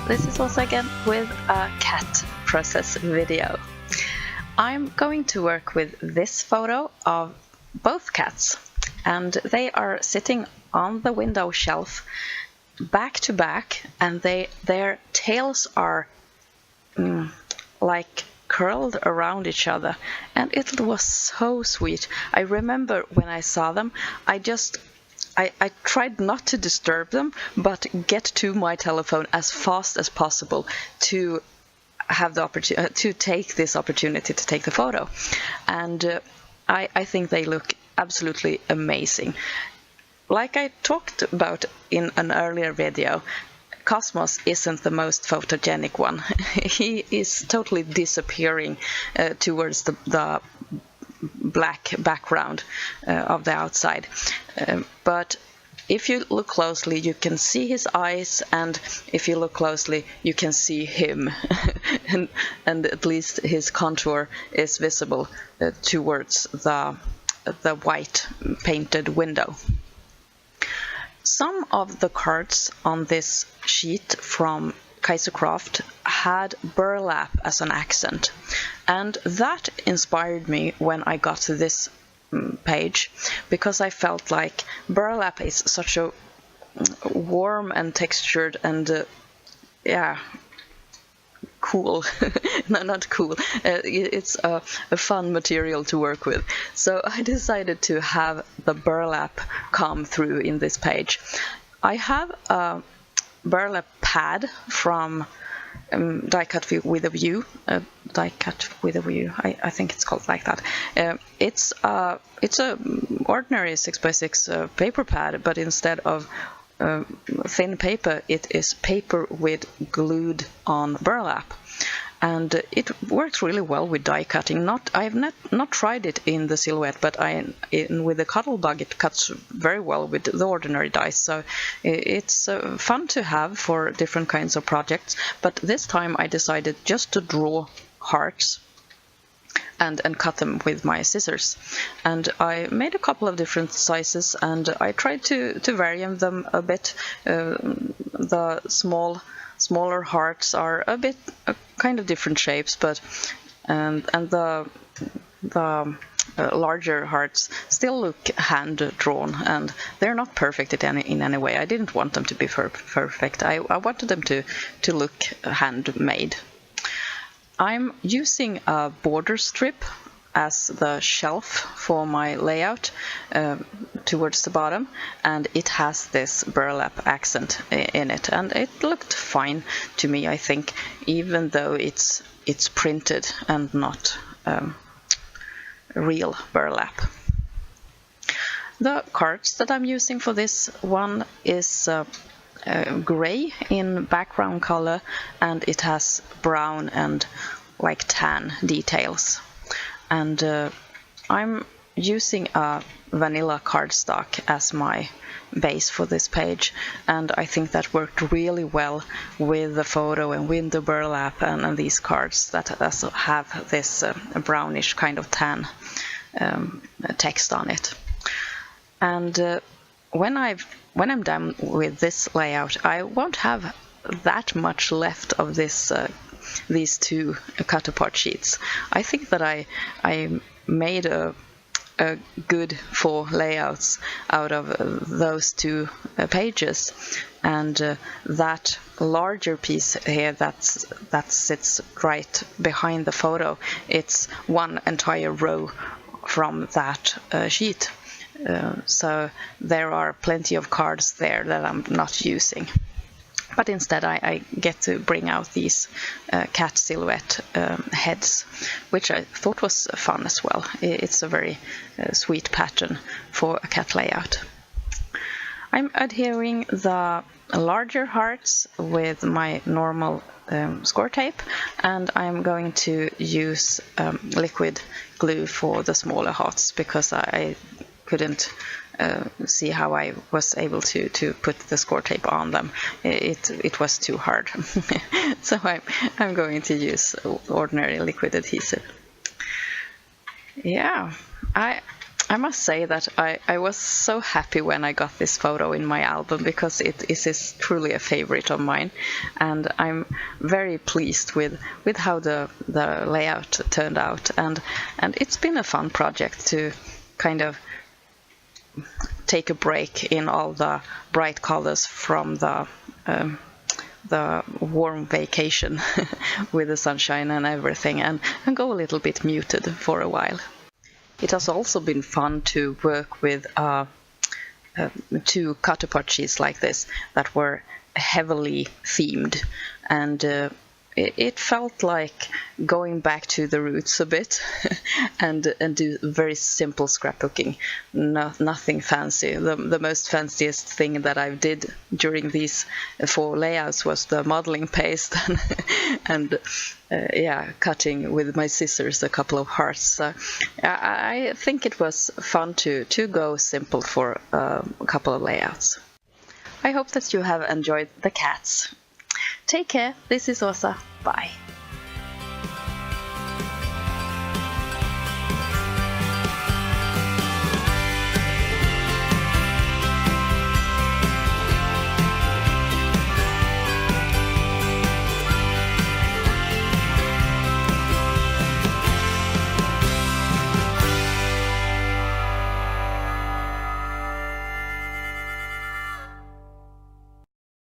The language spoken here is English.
this is also again with a cat process video. I'm going to work with this photo of both cats, and they are sitting on the window shelf back to back, and their tails are like curled around each other, and it was so sweet. I remember when I saw them, I tried not to disturb them, but get to my telephone as fast as possible to have the opportunity to take this opportunity to take the photo. And I think they look absolutely amazing. Like I talked about in an earlier video, Cosmos isn't the most photogenic one. He is totally disappearing towards the black background of the outside. But if you look closely, you can see his eyes, and if you look closely, you can see him. and at least his contour is visible towards the white painted window. Some of the cards on this sheet from Kaisercraft had burlap as an accent, and that inspired me when I got to this page, because I felt like burlap is such a warm and textured and cool no, not cool, it's a fun material to work with. So I decided to have the burlap come through in this page. I have a burlap pad from Die Cut with a View. Die Cut with a View, I think it's called like that. It's a ordinary 6x6 paper pad, but instead of thin paper, it is paper with glued on burlap, and it works really well with die cutting. I've not tried it in the silhouette, but with the Cuttlebug it cuts very well with the ordinary dies, so it's fun to have for different kinds of projects. But this time I decided just to draw hearts and cut them with my scissors, and I made a couple of different sizes, and I tried to vary them a bit. The smaller hearts are a bit kind of different shapes, but and the larger hearts still look hand drawn, and they're not perfect in any way. I didn't want them to be perfect. I wanted them to look handmade. I'm using a border strip as the shelf for my layout towards the bottom, and it has this burlap accent in it, and it looked fine to me, I think, even though it's printed and not real burlap. The cards that I'm using for this one is gray in background color, and it has brown and like tan details. And I'm using a vanilla cardstock as my base for this page, and I think that worked really well with the photo and with the burlap and these cards that also have this brownish kind of tan text on it. And when I'm done with this layout, I won't have that much left of this these two cut apart sheets. I think that I made a good 4 layouts out of those 2 pages, and that larger piece here that sits right behind the photo, it's one entire row from that sheet. So there are plenty of cards there that I'm not using. But instead I get to bring out these cat silhouette heads, which I thought was fun as well. It's a very sweet pattern for a cat layout. I'm adhering the larger hearts with my normal score tape, and I'm going to use liquid glue for the smaller hearts, because I couldn't see how I was able to put the score tape on them. It was too hard. So I'm going to use ordinary liquid adhesive. Yeah, I must say that I was so happy when I got this photo in my album, because it is truly a favorite of mine, and I'm very pleased with how the layout turned out, and it's been a fun project to kind of take a break in all the bright colors from the warm vacation with the sunshine and everything, and go a little bit muted for a while. It has also been fun to work with two cut-apart sheets like this that were heavily themed, and it felt like going back to the roots a bit and do very simple scrapbooking. Nothing fancy. The most fanciest thing that I did during these 4 layouts was the modeling paste and yeah, cutting with my scissors a couple of hearts. So I think it was fun to go simple for a couple of layouts. I hope that you have enjoyed the cats. Take care. This is Åsa. Bye.